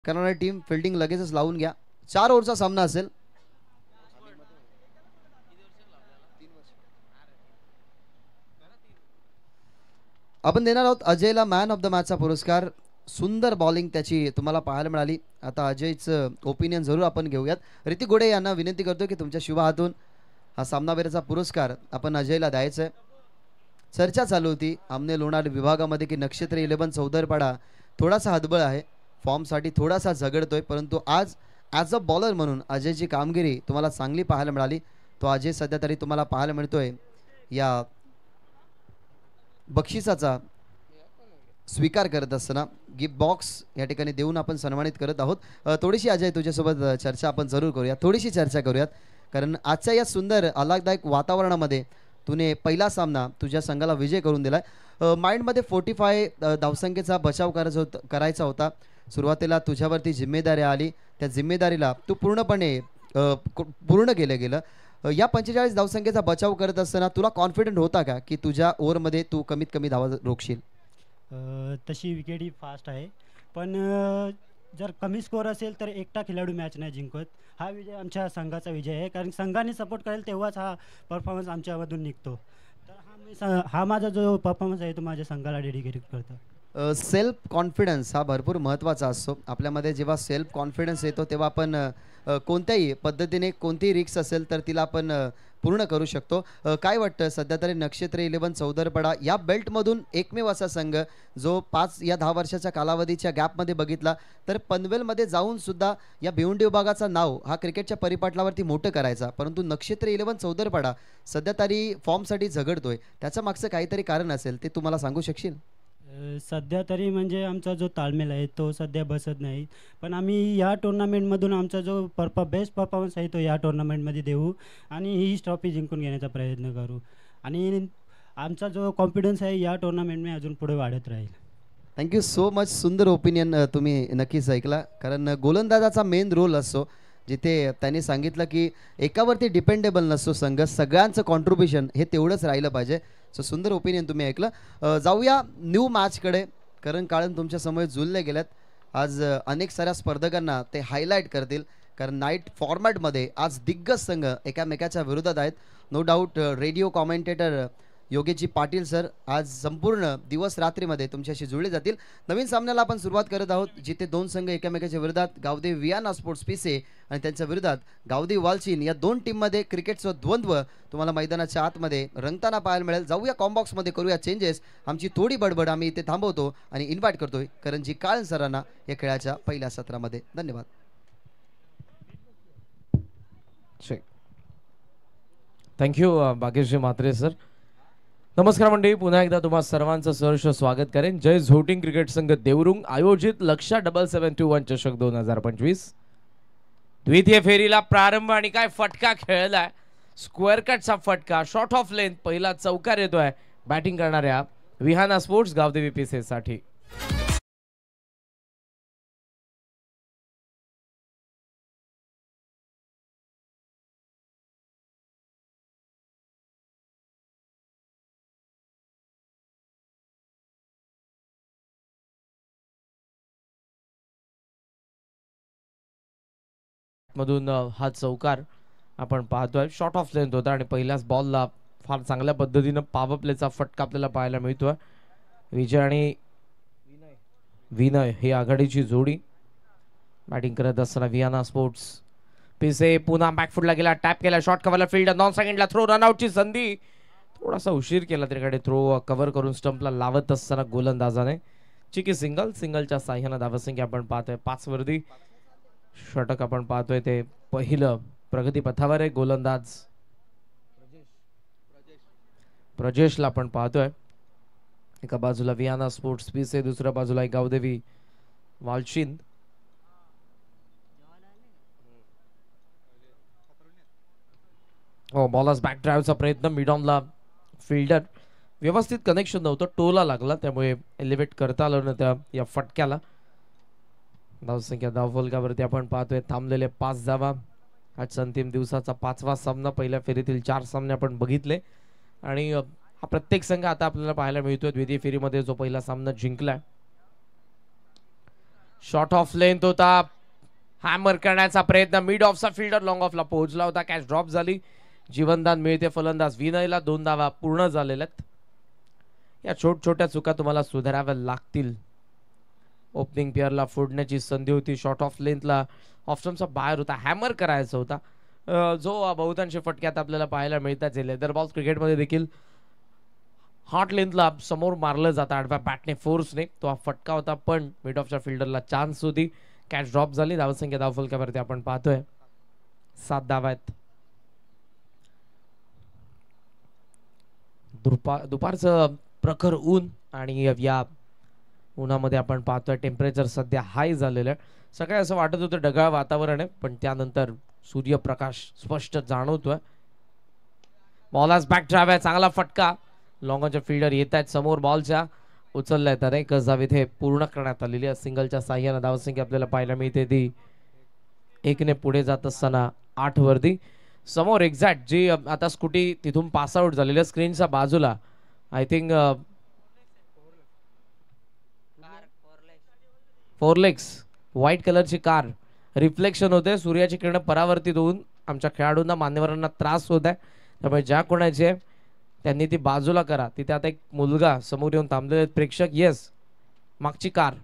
करणारी team fielding लगेचच लावून घ्या. 4 ओव्हरचा सामना असेल. आपण देणार आहोत अजयला मॅन ऑफ द मॅचचा पुरस्कार. सुंदर बॉलिंग त्याची तुम्हाला पाहायला मिळाली. आता अजयचं ओपिनियन जरूर आपण घेऊयात. ऋतिक गोडे यांना विनंती करतो की तुमच्या शुभ हातून हा सामनावीराचा पुरस्कार आपण अजयला द्यायचा आहे. चर्चा चालू होती आमने लोणार विभागामध्ये की नक्षत्र 11 चौदरपाडा थोडासा हतबल आहे, फॉर्मसाठी थोडासा झगडतोय, परंतु आज ॲज अ बॉलर म्हणून अजयची कामगिरी तुम्हाला चांगली पाहायला मिळाली. तो अजय सध्या तरी तुम्हाला पाहायला मिळतोय या बक्षिसाचा स्वीकार करत असताना गिफ्ट बॉक्स या ठिकाणी देऊन आपण सन्मानित करत आहोत. थोडीशी अजय तुझ्यासोबत चर्चा आपण जरूर करूया, थोडीशी चर्चा करूयात, कारण आजच्या या सुंदर आल्हाददायक वातावरणामध्ये तुने पहिला सामना तुझ्या संघाला विजय करून दिलाय. माइंडमध्ये 45 धावसंख्येचा बचाव करायचा होता. सुरुवातीला तुझ्यावरती जिम्मेदारी आली, त्या जिम्मेदारीला तू पूर्णपणे पूर्ण केलं गेलं. या 45 धावसंख्येचा बचाव करत असताना तुला कॉन्फिडंट होता का की तुझ्या ओव्हरमध्ये तू कमीत कमी धावा रोखशील? तशी विकेट ही फास्ट आहे, पण जर कमी स्कोअर असेल तर एकटा खेळाडू मॅच नाही जिंकत. हा विजय आमच्या संघाचा विजय आहे, कारण संघाने सपोर्ट करेल तेव्हाच हा परफॉर्मन्स आमच्यामधून निघतो. तर हा माझा जो परफॉर्मन्स आहे तो माझ्या संघाला डेडिकेट करतो. सेल्फ कॉन्फिडन्स हा भरपूर महत्त्वाचा असतो आपल्यामध्ये. जेव्हा सेल्फ कॉन्फिडन्स येतो तेव्हा आपण कोणत्याही पद्धतीने कोणतीही रिक्स असेल तर तिला आपण पूर्ण करू शकतो. काय वाटतं सध्या तरी नक्षत्र 11 चौदरपाडा या बेल्टमधून एकमेव असा संघ जो 5 या 10 वर्षाच्या कालावधीच्या गॅपमध्ये बघितला तर पनवेलमध्ये जाऊन सुद्धा या भिवंडी विभागाचं नाव हा क्रिकेटच्या परिपाटलावरती मोठं करायचा, परंतु नक्षत्र 11 चौदरपाडा सध्या तरी फॉर्मसाठी झगडतोय. त्याच्या मागचं काहीतरी कारण असेल, ते तुम्हाला सांगू शकशील? सध्या तरी म्हणजे आमचा जो ताळमेळ आहे तो सध्या बसत नाही, पण आम्ही या टुर्नामेंटमधून आमचा जो बेस्ट परफॉर्मन्स आहे तो या टुर्नामेंटमध्ये देऊ आणि ही ट्रॉफी जिंकून घेण्याचा प्रयत्न करू. आणि आमचा जो कॉन्फिडन्स आहे या टुर्नामेंटमध्ये अजून पुढे वाढत राहील. Thank you so much. सुंदर ओपिनियन तुम्ही नक्कीच ऐकला, कारण गोलंदाजाचा मेन रोल असतो, जिथे त्यांनी सांगितलं की एकावरती डिपेंडेबल नसतो संघ, सगळ्यांचं कॉन्ट्रीब्युशन हे तेवढंच राहिलं पाहिजे. सो सुंदर ओपिनियन तुम्ही ऐकलं. जाऊया न्यू मॅचकडे, कारण तुमच्या समोर जुळले गेल्यात. आज अनेक साऱ्या स्पर्धकांना ते हायलाईट करतील, कारण नाईट फॉर्मॅटमध्ये आज दिग्गज संघ एकामेकाच्या विरोधात आहेत. No doubt radio commentator Yogeshji Patil sir आज संपूर्ण दिवस रात्रीमध्ये तुमच्याशी जुळले जातील. नवीन सामन्याला आपण सुरुवात करत आहोत, जिथे 2 संघ एकामेकाच्या विरोधात, गावदेवी वियाना स्पोर्ट्स पिसे आणि त्यांच्या विरोधात गावदेवी वालचीन. या 2 टीममध्ये क्रिकेटचं द्वंद्व तुम्हाला मैदानाच्या आतमध्ये रंगताना पाहायला मिळेल. जाऊया कॉम्बॉक्समध्ये, करूया चेंजेस. आमची थोडी बडबड आम्ही इथे थांबवतो आणि इन्व्हाइट करतोय करंजी काळन सरांना या खेळाच्या पहिल्या सत्रामध्ये. धन्यवाद. Thank you Bhagyashree Mhatre sir. नमस्कार मंडळी, पुन्हा एकदा तुम्हा सर्वांचं सहर्ष स्वागत करेन. जय झोटिंग क्रिकेट संघ देवरुंग आयोजित लक्षा 7721 चषक 2025 द्वितीय फेरीला प्रारंभ. आणि काय फटका खेळलाय, स्क्वेअर कटचा फटका, शॉर्ट ऑफ लेंथ, पहिला चौकार येतोय बॅटिंग करणाऱ्या विहाना स्पोर्ट्स गावदेवी पीसेस साठी. मधून हा चौकार आपण पाहतोय, शॉर्ट ऑफ लेंथ होता आणि पहिल्याच बॉलला फार चांगल्या पद्धतीनं पॉवर प्लेचा फटका आपल्याला पाहायला मिळतोय. विजय आणि विनय ही आघाडीची जोडी बॅटिंग करत असताना वियाना स्पोर्ट्स पिसे पुन्हा बॅकफुटला गेला, टॅप केला, शॉर्ट कव्हरला फील्ड, नॉन सेकंडला थ्रो, रनआउटची संधी, थोडासा उशीर केला तिकडे थ्रो कव्हर करून स्टंपला लावत असताना गोलंदाजाने. चिकी सिंगलच्या साह्यानं धावसंख्या आपण पाहतोय 5 वरती. षटक आपण पाहतोय ते पहिलं प्रगती पथावर आहे. गोलंदाज प्रजेशला आपण पाहतोय. एका बाजूला वियाना स्पोर्ट्स पिसे, दुसऱ्या बाजूला गावदेवी वालचीन. बॉलर्स बॅक ड्राईव्हचा प्रयत्न, मिडॉनला फिल्डर व्यवस्थित कनेक्शन नव्हतं, टोला लागला, त्यामुळे एलिव्हेट करता आलं ना त्या या फटक्याला. धावसंख्या धावफलकावरती आपण पाहतोय थांबलेले 5 धावा. आजचा अंतिम दिवसाचा 5वा सामना. पहिल्या फेरीतील 4 सामने आपण बघितले आणि हा प्रत्येक संघ आता आपल्याला पाहायला मिळतोय द्वितीय फेरीमध्ये जो पहिला सामना जिंकलाय. शॉर्ट ऑफ लेंथ होता, हॅमर करण्याचा प्रयत्न, मिड ऑफचा फिल्डर लॉंग ऑफला पोहोचला होता, कॅच ड्रॉप झाली. जीवनदान मिळते फलंदाज विनयला. 2 धावा पूर्ण झालेल्या आहेत. या छोट्या चुका तुम्हाला सुधाराव्या लागतील. ओपनिंग पेअरला फोडण्याची संधी होती, शॉर्ट ऑफ लेंथला ऑफ स्टंपचा बाहेर होता, हॅमर करायचा होता, जो बहुतांश फटक्यात आपल्याला पाहायला मिळतात. लेदर बॉल क्रिकेटमध्ये देखील हॉट लेंथला समोर मारलं जातं आडव्या बॅटने फोर्सने. तो हा फटका होता, पण मिड ऑफच्या फिल्डरला चान्स होती, कॅच ड्रॉप झाली. धावसंख्या धावफलकावरती आपण पाहतोय 7 धावा आहेत. दुपारचं प्रखर ऊन आणि या उन्हामध्ये आपण पाहतोय टेम्परेचर सध्या हाय झालेलं आहे. सकाळी असं वाटत होतं ढगाळ वातावरण आहे, पण त्यानंतर सूर्यप्रकाश स्पष्ट जाणवतोय. बॉलास बॅक ड्राइव्ह आहे, चांगला फटका. लॉंगॉनचे फिल्डर येत आहेत समोर, बॉलच्या उचलल्या तर एकच धावेत हे पूर्ण करण्यात आलेली आहे. सिंगलच्या साह्यानं धावसंख्या आपल्याला पाहायला मिळते ती 1ने पुढे जात असताना 8 वरती. समोर एक्झॅक्ट जी आता स्कूटी तिथून पास आउट झालेल्या स्क्रीनच्या बाजूला आय थिंक 4 लेग्स व्हाईट कलरची कार रिफ्लेक्शन होते, सूर्याची किरण परावर्तित होऊन आमच्या खेळाडूंना मान्यवरांना त्रास होत आहे. त्यामुळे ज्या कोणाचे त्यांनी ती बाजूला करा. तिथे आता एक मुलगा समोर येऊन थांबलेले प्रेक्षक. येस, मागची कार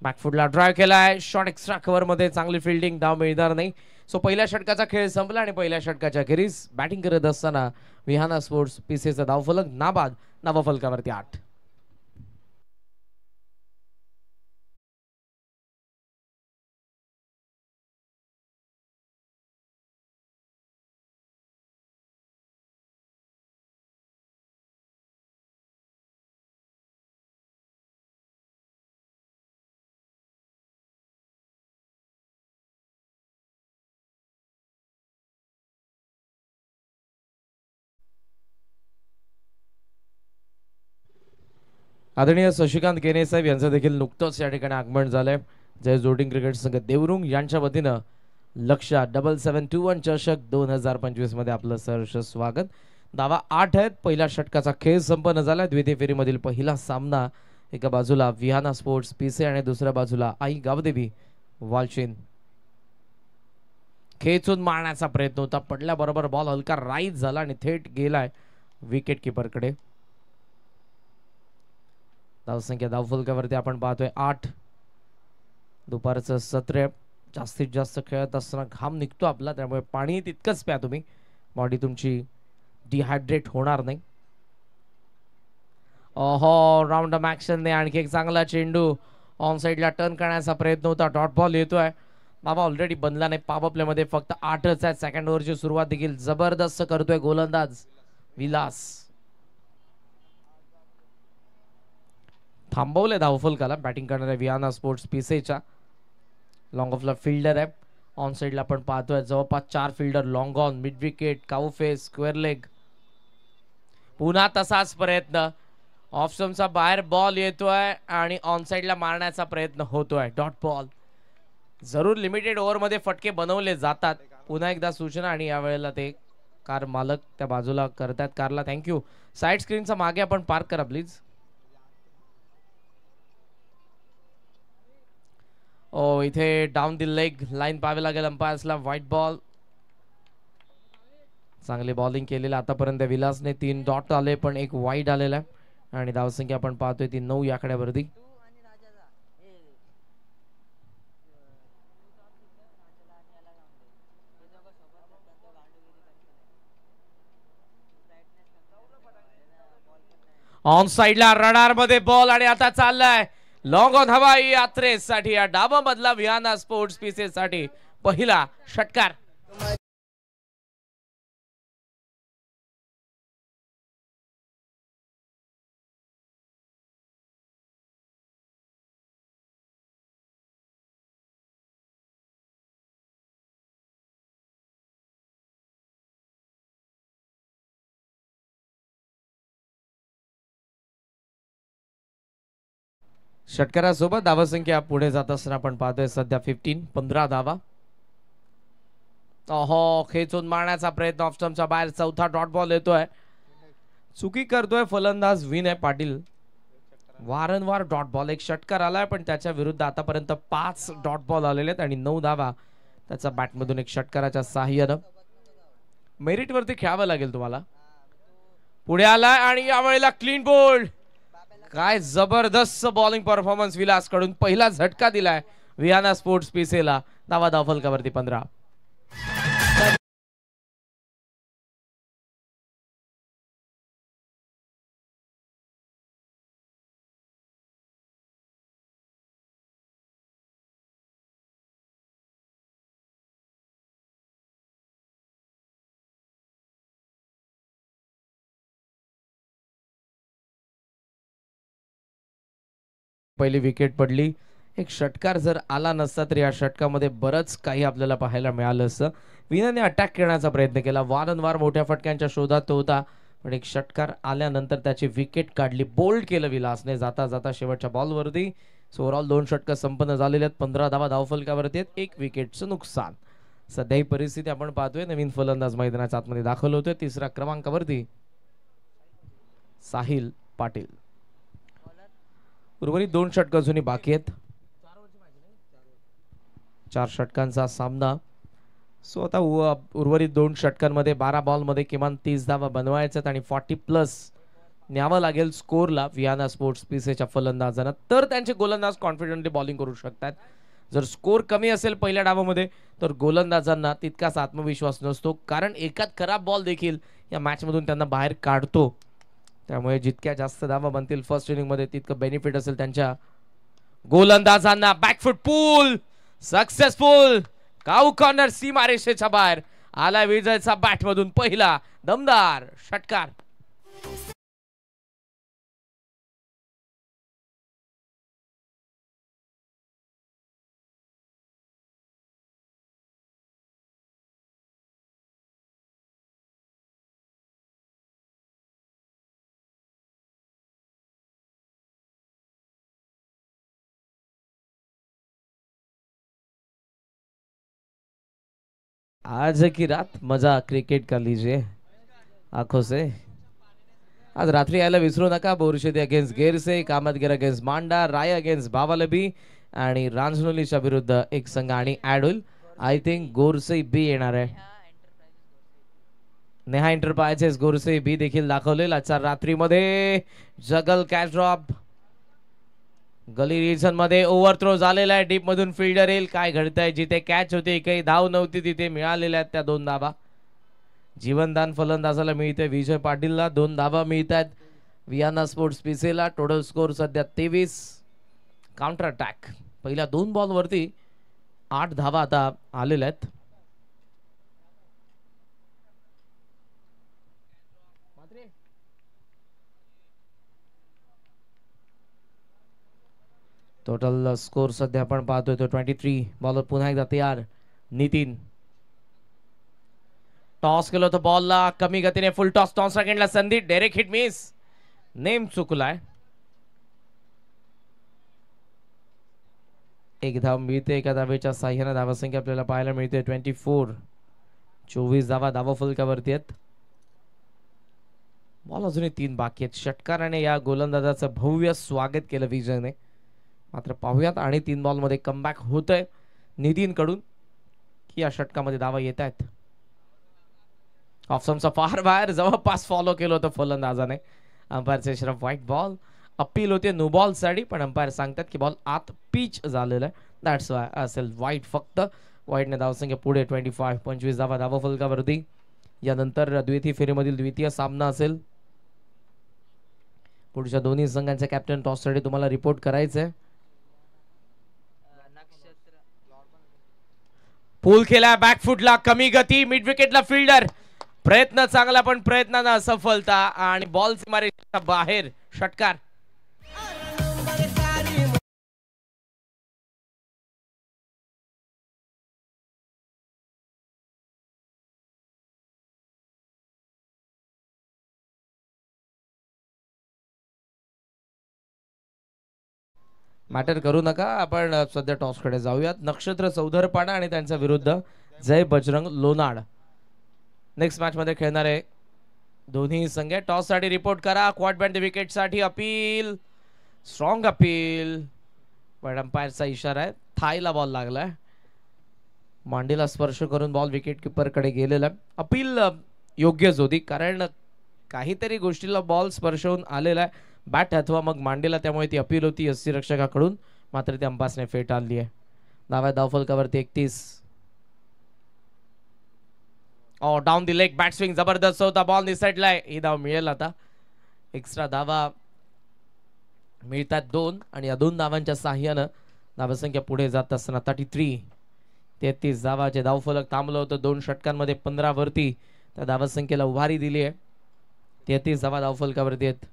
बॅकफुटला ड्राइव्ह केलाय, शॉट एक्स्ट्रा कव्हर मध्ये, चांगली फिल्डिंग, धाव मिळणार नाही. सो पहिल्या षटकाचा खेळ संपला आणि पहिल्या षटकाच्या अखेरीस बॅटिंग करत असताना विहाना स्पोर्ट्स पीसीचा धावफलक नाबाद, नावफलकावरती 8. आदरणीय शशिकांत केने साहेब यांचं देखील नुकतंच या ठिकाणी आगमन झालंय. जय जोटिंग क्रिकेट संघ देवरुंग यांच्या वतीनं लक्ष 7721 चषक 2025 मध्ये आपलं सहर्ष स्वागत. धावा 8 आहेत. पहिल्या षटकाचा खेळ संपन्न झाला. द्वितीय फेरीमधील पहिला सामना एका बाजूला विहाना स्पोर्ट्स पीसे आणि दुसऱ्या बाजूला आई गावदेवी वालचीन. खेचून मारण्याचा प्रयत्न होता, पडल्याबरोबर बॉल हलका राईज झाला आणि थेट गेलाय विकेट किपरकडे. धावसंख्या धावफलकावरती आपण पाहतोय 8. दुपारचं सत्र जास्तीत जास्त खेळत असताना घाम निघतो आपला, त्यामुळे पाणी तितकंच प्या तुम्ही, बॉडी तुमची डिहायड्रेट होणार नाही. ओहो, राऊंड ऑफ ऍक्शनने आणखी एक चांगला चेंडू ऑन साइडला टर्न करण्याचा प्रयत्न होता. डॉट बॉल येतोय. बाबा ऑलरेडी बनला नाही. पॉवर प्ले मध्ये फक्त 8च आहे. सेकंड ओव्हरची सुरुवात देखील जबरदस्त करतोय गोलंदाज विलास. थांबवले धावफलकाला बॅटिंग करणाऱ्या विहाना स्पोर्ट्स पीसेच्या. लॉंग ऑफला फिल्डर आहे. ऑन साइडला आपण पाहतोय जवळपास 4 fielder, long on, mid wicket, cow face, square leg. पुन्हा तसाच प्रयत्न, ऑफ स्टंपचा बाहेर बॉल येतोय आणि ऑन साइडला मारण्याचा प्रयत्न होतोय. Dot ball. जरूर लिमिटेड ओव्हर मध्ये फटके बनवले जातात. पुन्हा एकदा सूचना, आणि यावेळेला ते कार मालक त्या बाजूला करतात. कारला थँक्यू. साइड स्क्रीनचा मागे आपण पार्क करा प्लीज. इथे डाऊन दी लेग लाईन पाहावी लागेल अंपायर्सला. White ball. चांगली बॉलिंग केलेली आतापर्यंत विलासने. 3 डॉट आले पण 1 वाईड आलेला आहे आणि धावसंख्या आपण पाहतोय ती 9 या आकड्यावरती. ऑन साइडला रडार मध्ये बॉल आणि आता चाललाय लॉंग ऑन हवाई यात्रेसाठी या डाबा मधला विहाना स्पोर्ट्स पीसेस साठी पहिला षटकार. षटकारासोबत धावसंख्या पुढे जात असताना आपण पाहतोय सध्या 15 धावा. ओहो, खेचून मारण्याचा प्रयत्न ऑफ स्टंपच्या बाहेर. चौथा डॉट बॉल येतोय. चुकी करतोय फलंदाज विनय पाटील. वारंवार डॉट बॉल, एक षटकार आलाय पण त्याच्या विरुद्ध आतापर्यंत 5 डॉट बॉल आलेले आहेत आणि 9 धावा त्याचा बॅटमधून एक षटकाराच्या साहाय्यानं. मेरिट वरती खेळावं लागेल तुम्हाला. पुढे आलाय आणि यावेळेला क्लीन बोल्ड. काय जबरदस्त बॉलिंग परफॉर्मन्स विलास कडून. पहिला झटका दिलाय विहाना स्पोर्ट्स पीसेला. धावा धावफलकावरती 15. पहिली विकेट पडली. एक षटकार जर आला नसता तर या षटकामध्ये बरंच काही आपल्याला पाहायला मिळालं असतं. विनाने अटॅक करण्याचा प्रयत्न केला, वारंवार मोठ्या फटक्यांच्या शोधात तो होता, पण एक षटकार आल्यानंतर त्याची विकेट काढली. बोल्ड केलं विलासने जाता जाता शेवटच्या बॉलवरती. सो ओव्हरऑल 2 षटकं संपन्न झालेले आहेत. 15 धावा धावफलकावरती आहेत. 1 विकेटचं नुकसान. सध्या ही परिस्थिती आपण पाहतोय. नवीन फलंदाज मैदानाच्या आतमध्ये दाखल होतोय. 3ऱ्या क्रमांकावरती साहिल पाटील. उर्वरित 2 षटकं अजूनही बाकी आहेत. 4 षटकांचा सामना. सो आता उर्वरित 2 षटकांमध्ये 12 बॉलमध्ये किमान 30 धावा बनवायच्यात आणि 40+ न्यावं लागेल स्कोरला विहाना स्पोर्ट्स पीसेच्या फलंदाजांना, तर त्यांचे गोलंदाज कॉन्फिडेंटली बॉलिंग करू शकतात. जर स्कोर कमी असेल पहिल्या डावामध्ये तर गोलंदाजांना तितकाच आत्मविश्वास नसतो, कारण एकाच खराब बॉल देखील या मॅचमधून त्यांना बाहेर काढतो. त्यामुळे जितक्या जास्त धावा बनतील फर्स्ट इनिंग मध्ये तितकं बेनिफिट असेल त्यांच्या गोलंदाजांना. बॅकफुट पूल सक्सेसफुल. काऊ कॉर्नर सीमारेषेच्या बाहेर आला विजयचा बॅटमधून पहिला दमदार षटकार. आज की रात मजा क्रिकेट का लीजिए आंखों से. आज रात्री यायला विसरू नका. बोरशेती अगेन्स्ट गेरसे, कामतगिर अगेन्स्ट मांडा, राय अगेन्स्ट बावालबी आणि रांजनोलीच्या विरुद्ध एक संघ आणि ऍड होईल. आय थिंक गोरसे बी येणार आहे. नेहा एंटरप्राइजेस गोरसे बी देखील दाखवलेला आजच्या रात्रीमध्ये. जगल कॅच ड्रॉप. गली रिजन मध्ये ओव्हर थ्रो झालेला आहे. डीप मधून फिल्डर येईल. काय घडतंय, जिथे कॅच होती काही धाव नव्हती तिथे मिळालेल्या आहेत त्या 2 धावा. जीवनदान फलंदाजाला मिळते विजय पाटीलला. 2 धावा मिळत आहेत विहाना स्पोर्ट्स पीसेला. टोटल स्कोर सध्या 23. काउंटर अटॅक पहिल्या 2 बॉलवरती 8 धावा आता आलेल्या आहेत. टोटल स्कोर सध्या आपण पाहतोय तो 23. बॉलर पुन्हा एकदा तयार. नितीन टॉस केलं होतं बॉलला कमी गतीने. फुल टॉस. टॉस सेकंडला संधी. Direct hit miss. नेम चुकलाय. एक धाव मिळते. एका धावेच्या साह्याने धावसंख्या आपल्याला पाहायला मिळते 24. 24 धावा धावफलकावरती आहेत. बॉल अजूनही 3 बाकी आहेत. षटकाराने या गोलंदाजाचं भव्य स्वागत केलं विजयने. मात्र पाहूयात आणि 3 बॉलमध्ये कमबॅक होतंय नितीन कडून की या षटकामध्ये धावा येत आहेत. ऑफसमचा फार बाहेर जवळपास फॉलो केलं होतं फलंदाजाने. अंपायरचे इशारा व्हाईट बॉल. अपील होते नो बॉल साठी, पण अंपायर सांगतात की बॉल आत पिच झालेला आहे. दॅट्स वाय असेल व्हाईट. फक्त व्हाईटने धावसंख्या पुढे 25. 25 धावा धावफलकावरती. यानंतर द्वितीय फेरीमधील द्वितीय सामना असेल. पुढच्या दोन्ही संघांचे कॅप्टन टॉस साठी तुम्हाला रिपोर्ट करायचंय. पूल केला बॅकफुटला. कमी गती. मिड विकेटला फिल्डर. प्रयत्न चांगला पण प्रयत्नांना असफलता आणि बॉल सीमारेषेच्या बाहेर. षटकार. मॅटर करू नका. आपण सध्या टॉस कडे जाऊयात. नक्षत्र चौधरपाडा आणि त्यांच्या विरुद्ध जय बजरंग लोनाड नेक्स्ट मॅच मध्ये खेळणार आहे दोन्ही संघ. टॉस साठी रिपोर्ट करा. क्वाड बँड विकेट साठी अपील. स्ट्रॉंग अपील, पण अंपायरचा इशारा आहे. थायला बॉल लागलाय. मांडीला स्पर्श करून बॉल विकेट किपर कडे गेलेला. अपील योग्यच होती, कारण काहीतरी गोष्टीला बॉल स्पर्श होऊन आलेला आहे बॅट अथवा मग मांडीला, त्यामुळे ती अपील होती यष्टीरक्षकाकडून. मात्र ती अंपासने फेटाळली आहे. धावफलकावरती 31. Down the leg bat swing जबरदस्त होता. बॉल निसटलाय. ही धाव मिळेल आता. एक्स्ट्रा धावा मिळतात 2 आणि या 2 धावांच्या साह्यानं धावसंख्या पुढे जात असताना 33 धावाचे धावफलक थांबलं होतं. 2 षटकांमध्ये 15 वरती त्या धावसंख्येला उभारी दिली आहे. 33 धावा धावफलकावरती आहेत.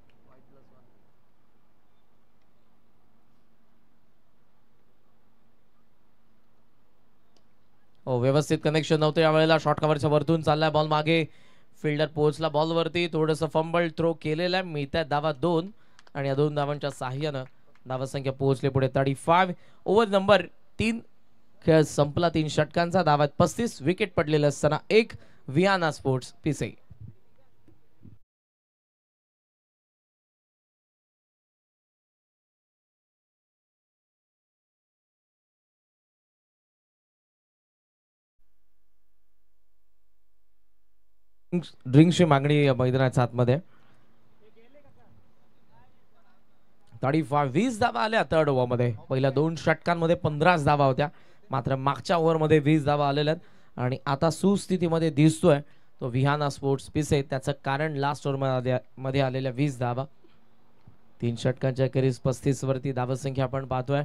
व्यवस्थित कनेक्शन नव्हतं यावेळेला. शॉर्ट कव्हरच्या वरतून चाललाय बॉल मागे. फिल्डर पोहोचला बॉल वरती. थोडंसं फंबल थ्रो केलेला आहे. मिळतात धावा 2 आणि या 2 धावांच्या साह्यानं धावसंख्या पोहोचली पुढे 35. ओव्हर नंबर 3 खेळ संपला. 3 षटकांचा. धावात 35. विकेट पडलेले असताना 1. वियाना स्पोर्ट्स पिसे. ड्रिंक्सची मागणी मैदानाच्या आतमध्ये. 20 धावा आल्या थर्ड ओव्हरमध्ये. पहिल्या 2 षटकांमध्ये 15 धावा होत्या, मात्र मागच्या ओव्हरमध्ये 20 धावा आलेल्या आहेत. आणि आता सुस्थितीमध्ये दिसतोय तो विहाना स्पोर्ट्स पिसे. त्याचं कारण लास्ट ओव्हरमध्ये आलेल्या 20 धावा. 3 षटकांच्या अखेरीस 35 वरती धावसंख्या आपण पाहतोय.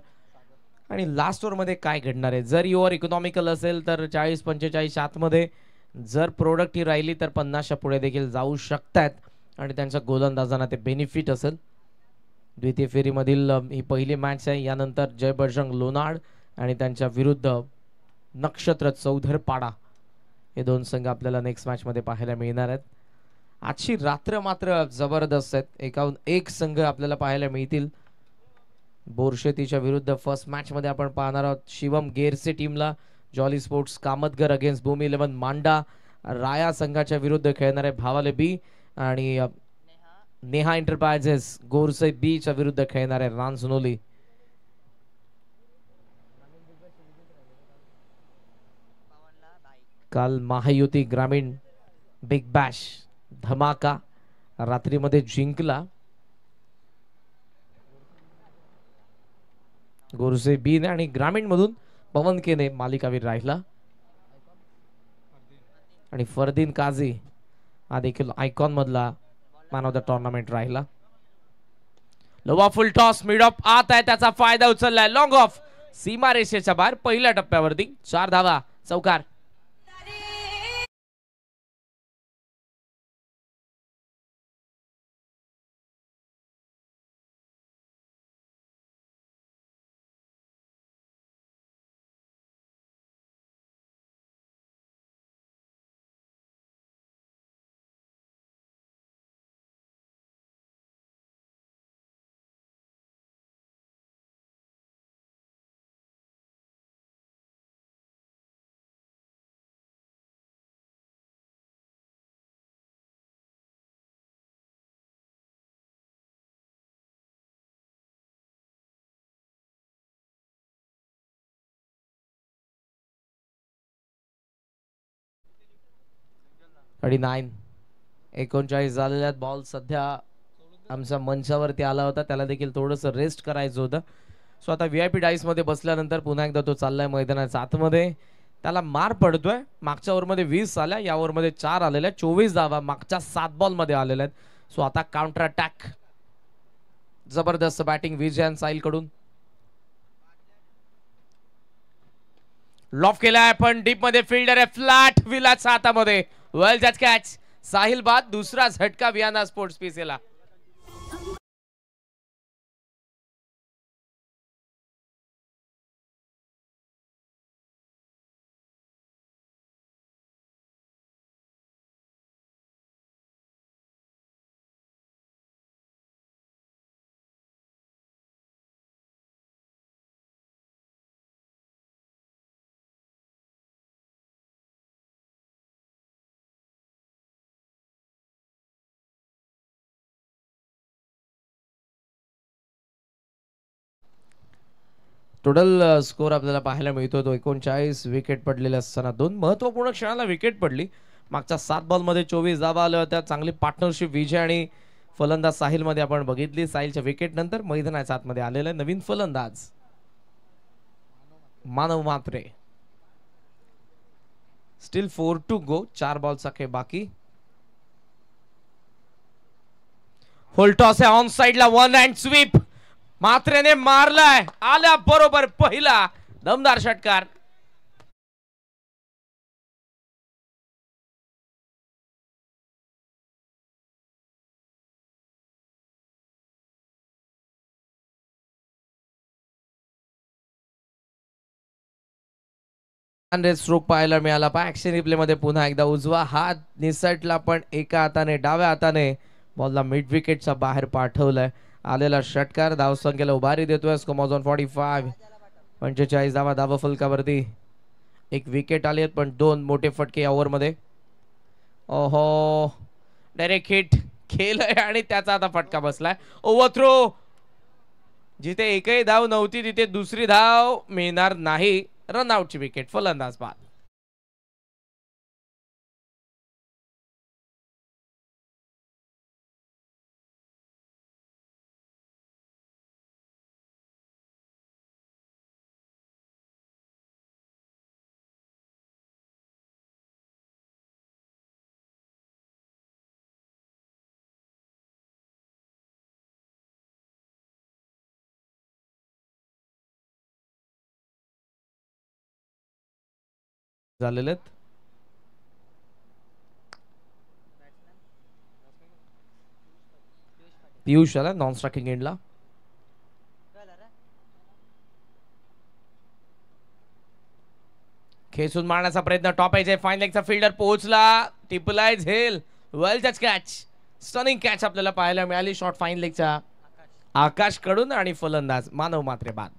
आणि लास्ट ओव्हरमध्ये काय घडणार आहे? जर ही ओव्हर इकॉनॉमिकल असेल तर 40-45 आतमध्ये, जर प्रोडक्ट ही राहिली तर 50च्या पुढे देखील जाऊ शकतात आणि त्यांच्या गोलंदाजांना ते बेनिफिट असेल. द्वितीय फेरीमधील ही पहिली मॅच आहे. यानंतर जय बजरंग लोनाड आणि त्यांच्या विरुद्ध नक्षत्र चौधरपाडा हे 2 संघ आपल्याला नेक्स्ट मॅच मध्ये पाहायला मिळणार आहेत. आजची रात्र मात्र जबरदस्त आहेत. एकाहून एक संघ आपल्याला पाहायला मिळतील. बोरशेतीच्या विरुद्ध फर्स्ट मॅच मध्ये आपण पाहणार आहोत शिवम गेरसे टीमला. जॉली स्पोर्ट्स कामतगर अगेन्स्ट भूमी 11 मांडा. राया संघाच्या विरुद्ध खेळणारे भावाले बी आणि नेहा एंटरप्राइजेस गोरसे बी च्या विरुद्ध खेळणारे रानसुनोली. काल महायुती ग्रामीण बिग बॅश धमाका रात्रीमध्ये जिंकला. गोरसे बी ने आणि ग्रामीण मधून पवन केने मालिकावीर राहिला आणि फरदीन काझी हा देखील आयकॉन मधला मॅन ऑफ द टुर्नामेंट राहिला. लोवा फुल टॉस मिड ऑफ आत आहे, त्याचा फायदा उचललाय. लॉंग ऑफ सीमा रेषेच्या बाहेर पहिल्या टप्प्यावरती 4 धावा चौकार. आणि 39 झालेल्या बॉल सध्या आमच्या मंचावरती आला होता, त्याला देखील थोडंसं रेस्ट करायचं होतं. सो आता व्हीआयपी डाईस मध्ये बसल्यानंतर पुन्हा एकदा तो चाललाय मैदानाच्या आतमध्ये. त्याला मार पडतोय. मागच्या ओव्हरमध्ये 20 आल्या, या ओव्हरमध्ये 4 आलेल्या. 24 धावा मागच्या 7 बॉल मध्ये आलेल्या आहेत. सो आता काउंटर अटॅक. जबरदस्त बॅटिंग विजयन साहिल कडून. लॉफ केलाय पण डीप मध्ये फिल्डर आहे. फ्लॅट विलाच्या हातामध्ये. वेल जज कॅच. साहिल बाद दुसरा झटका वियाना स्पोर्ट्स पीसीला. टोटल स्कोर आपल्याला पाहायला मिळतो तो 39. विकेट पडलेले असताना 2 महत्वपूर्ण क्षणाला विकेट पडली. मागच्या 7 बॉलमध्ये 24 धावा आल्या होत्या. चांगली पार्टनरशिप विजय आणि फलंदाज साहिल मध्ये आपण बघितली. साहिलच्या विकेट नंतर मैदानाच्या आतमध्ये आलेला नवीन फलंदाज Manav Mhatre. Still 4 to go. 4 बॉलचा खेळ बाकी. फुल टॉस आहे ऑन साइडला. 1 हँड स्वीप म्हात्रेने मारलाय. आल्या बरोबर पहिला दमदार षटकार. स्ट्रोक पाहायला मिळाला. ऍक्शन रिप्ले मध्ये पुन्हा एकदा उजवा हात निसटला पण एका हाताने डाव्या हाताने बॉलला मिड विकेटच्या बाहेर पाठवलाय. आलेला षटकार धावसंख्येला उभारी देतोय. Score on 45. 45 धावा धावा फलकावरती. एक विकेट आली पण 2 मोठे फटके या ओव्हर मध्ये. ओहो डायरेक्ट हिट खेळलंय आणि त्याचा आता फटका बसलाय. Over throw. जिथे एकही धाव नव्हती तिथे दुसरी धाव मिळणार नाही. रनआउटची विकेट. फलंदाज बाद. झालेले आहेत. पियुष आला नॉन स्ट्रायकिंग एंडला. खेचून मारण्याचा प्रयत्न. टॉप एज आहे. फाईन लेगचा फिल्डर पोहोचला. टिपलाय झेल. वेल टच कॅच. स्टनिंग कॅच आपल्याला पाहायला मिळाली. शॉर्ट फाईन लेगचा आकाश कडून आणि फलंदाज मानव म्हात्रे बाद.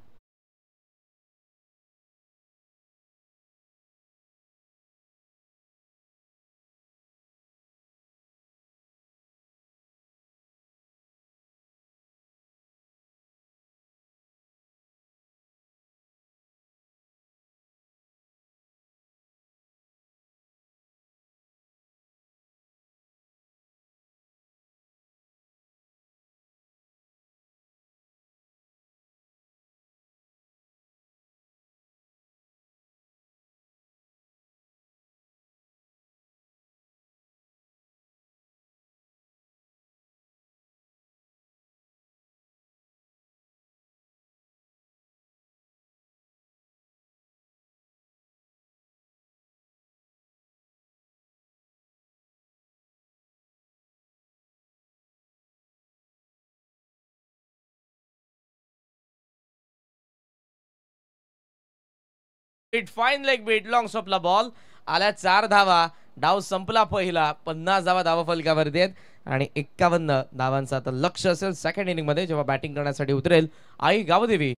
Fine leg beat. लॉंग स्टॉपला बॉल आल्या. 4 धावा. डाव संपला पहिला. 50 धावा धावा फलकावरती आहेत आणि 51 धावांचा आता लक्ष असेल सेकंड इनिंग मध्ये जेव्हा बॅटिंग करण्यासाठी उतरेल आई गावदेवी.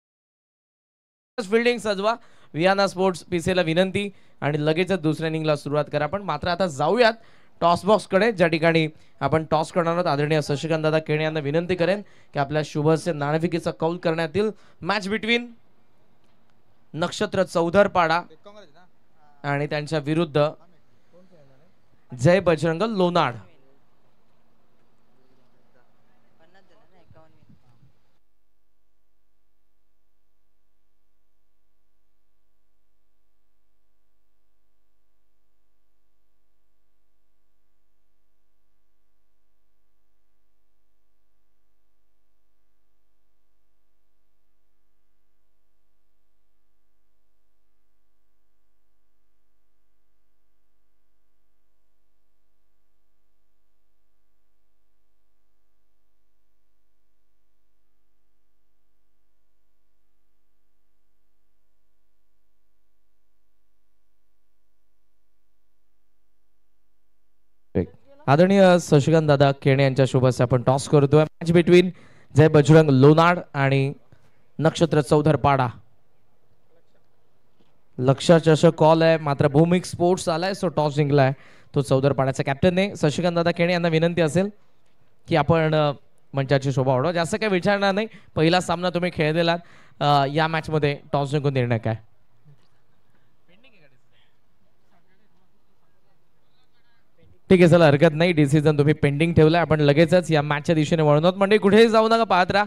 फिल्डिंग सजवा. विहाना स्पोर्ट्स पीसीला विनंती आणि लगेचच दुसऱ्या इनिंगला सुरुवात करा. पण मात्र आता जाऊयात टॉस बॉक्स कडे ज्या ठिकाणी आपण टॉस करणार आहोत. आदरणीय शशिकांत दादा केणे यांना विनंती करेन की आपल्या शुभस्य नाणेफेकीचा कौल करण्यात येईल. मॅच बिटवीन नक्षत्र चौधरपाडा आणि त्यांच्या विरुद्ध जय बजरंग लोनाड. आदरणीय शशिकांत दादा केणे यांच्या शुभस्य आपण टॉस करतोय. मॅच बिटवीन जय बजरंग लोनाड आणि नक्षत्र चौधरपाडा. लक्ष चषक कॉल आहे मात्र भूमिक स्पोर्ट्स आलाय सो टॉस जिंकलाय तो चौधरपाड्याचा कॅप्टनने. शशिकांत दादा केणे यांना विनंती असेल की आपण मंचाची शोभा वाढवा. जास्त काही विचारणार नाही. पहिला सामना तुम्ही खेळलेला या मॅच मध्ये टॉस जिंकून निर्णय काय? ठीक आहे, चला हरकत नाही. डिसिजन तुम्ही पेंडिंग ठेवलाय. आपण लगेचच या मॅचच्या दिशेने वळून आहोत. म्हणजे कुठेही जाऊ नका, पाहत राहा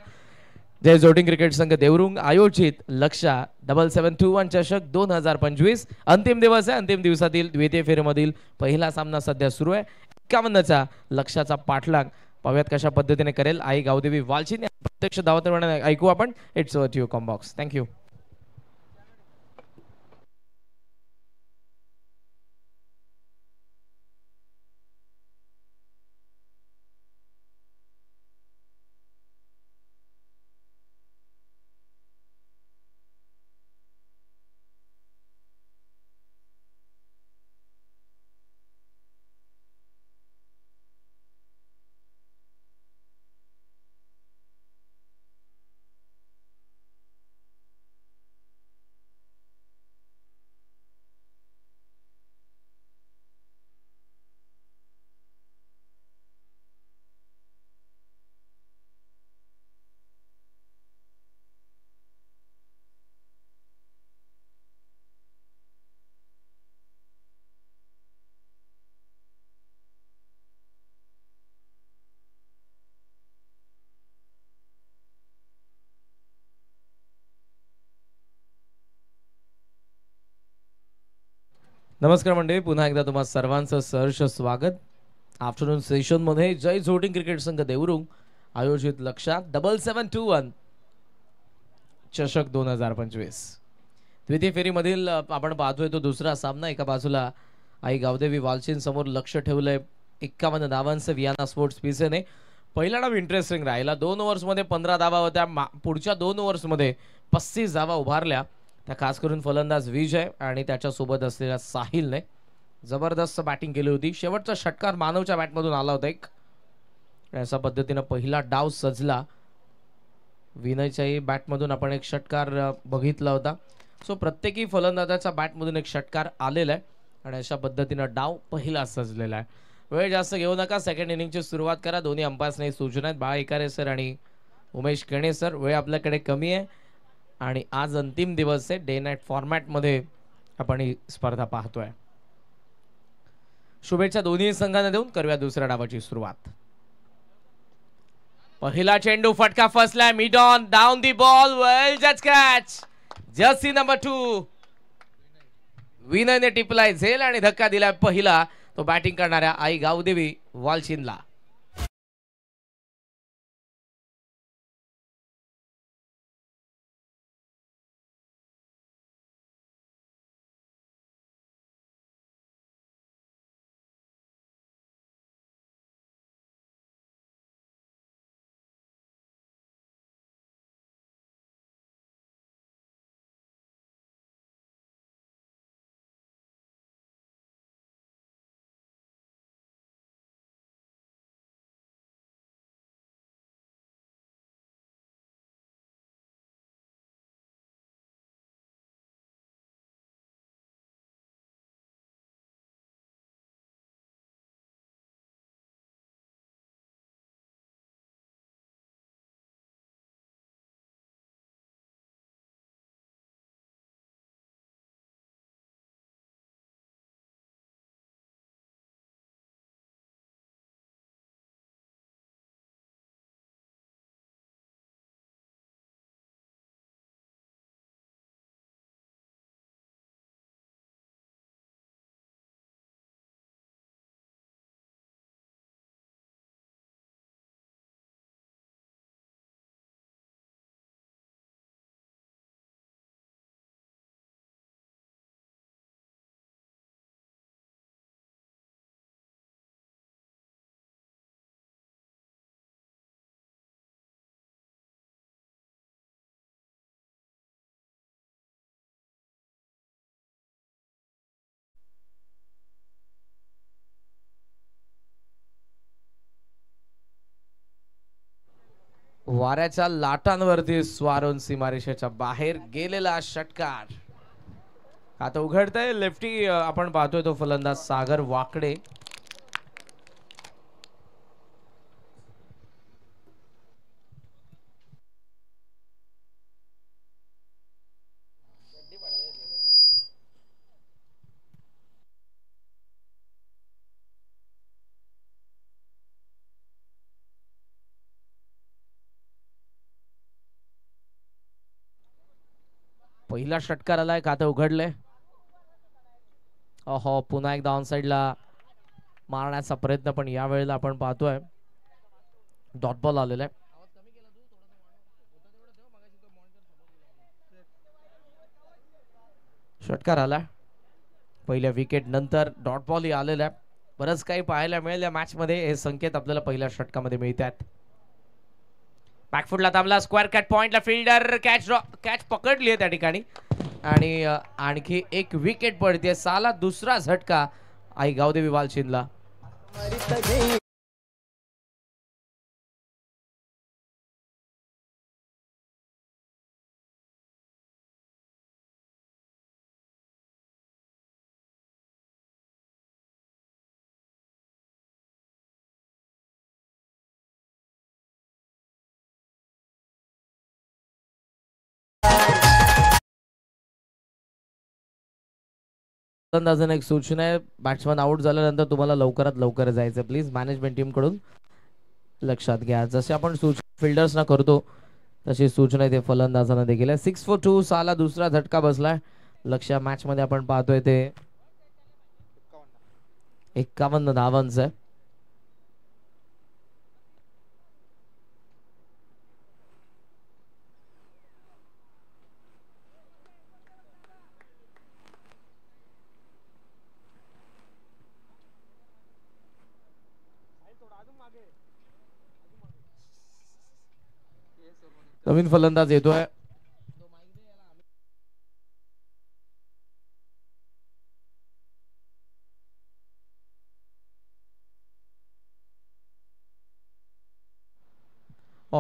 जय जोटिंग क्रिकेट संघ देवरुंग आयोजित लक्षा 7721 चषक 2025 अंतिम दिवस आहे. अंतिम दिवसातील द्वितीय फेरीमधील पहिला सामना सध्या सुरू आहे. 51चा लक्षाचा पाठलाग पाहूयात कशा पद्धतीने करेल आई गावदेवी वालचिन. प्रत्यक्ष धावत ऐकू आपण. इट्स ओव्हर टू यू कॉम्बॉक्स. थँक्यू. नमस्कार मंडळी, पुन्हा एकदा तुम्हा सर्वांचं सहर्ष स्वागत. आफ्टरनून सेशन मध्ये जय जोटिंग क्रिकेट संघ देवरुंग आयोजित लक्षा 7721 चषक 2025 द्वितीय फेरीमधील आपण पाहतोय तो दुसरा सामना. एका बाजूला आई गावदेवी वालचिन समोर लक्ष ठेवलंय 51 धावांचं वियाना स्पोर्ट्स पीसेने. पहिला डाव इंटरेस्टिंग राहिला. 2 ओव्हर्समध्ये 15 धावा होत्या. पुढच्या 2 ओव्हर्समध्ये 35 धावा उभारल्या. त्या खास करून फलंदाज विजय आणि त्याच्यासोबत असलेल्या साहिलने जबरदस्त बॅटिंग केली होती. शेवटचा षटकार मानवच्या बॅटमधून आला होता एक. अशा पद्धतीनं पहिला डाव सजला. विनयच्याही बॅटमधून आपण एक षटकार बघितला होता. सो प्रत्येकी फलंदाजाच्या बॅटमधून एक षटकार आलेला आहे आणि अशा पद्धतीनं डाव पहिला सजलेला आहे. वेळ जास्त घेऊ नका, सेकंड इनिंगची सुरुवात करा. दोन्ही अंपायर्सने सूचना आहेत, बाळा इकारे सर आणि उमेश केणे सर. वेळ आपल्याकडे कमी आहे आणि आज अंतिम दिवस आहे. डे नाईट फॉर्मॅटमध्ये आपण ही स्पर्धा पाहतोय. शुभेच्छा दोन्ही संघांना देऊन करूया दुसऱ्या डावाची सुरुवात. पहिला चेंडू फटका फसलाय. Mid on down the ball, well जज कॅच. जर्सी नंबर 2 विनयने टिपलाय झेल आणि धक्का दिलाय पहिला तो बॅटिंग करणाऱ्या आई गावदेवी वालचिनला. वाऱ्याच्या लाटांवरती स्वारून सीमारेषेच्या बाहेर गेलेला षटकार. आता उघडतंय लेफ्टी. आपण पाहतोय तो फलंदाज सागर वाकडे. पहिला षटकार आलाय, खातं उघडलंय. अहो पुन्हा एकदा ऑन साइडला मारण्याचा प्रयत्न, पण यावेळेला आपण पाहतोय डॉट बॉल आलेला आहे. षटकार आला. पहिल्या विकेट नंतर डॉट बॉल ही आलेला आहे. बरंच काही पाहायला मिळेल या मॅच मध्ये. हे संकेत आपल्याला पहिल्या षटकामध्ये मिळतात. बॅकफुटला थांबला, स्क्वेअर कट पॉइंटला फिल्डर कॅच पकडली आहे त्या ठिकाणी आणि आणखी एक विकेट पडते. साला दुसरा झटका आई गावदेवी वालचिंदला. अजून एक सूचना आहे, बॅट्समन आउट झाल्यानंतर तुम्हाला लवकरात लवकर जायचं. प्लीज मॅनेजमेंट टीम कडून लक्षात घ्या. जसे आपण फिल्डर्सना करतो तशी सूचना इथे फलंदाजांना देखील आहे. 6 for 2 साला दुसरा झटका बसलाय. लक्ष मॅच मध्ये आपण पाहतोय ते 51 धावांचं आहे. नवीन फलंदाज येतोय.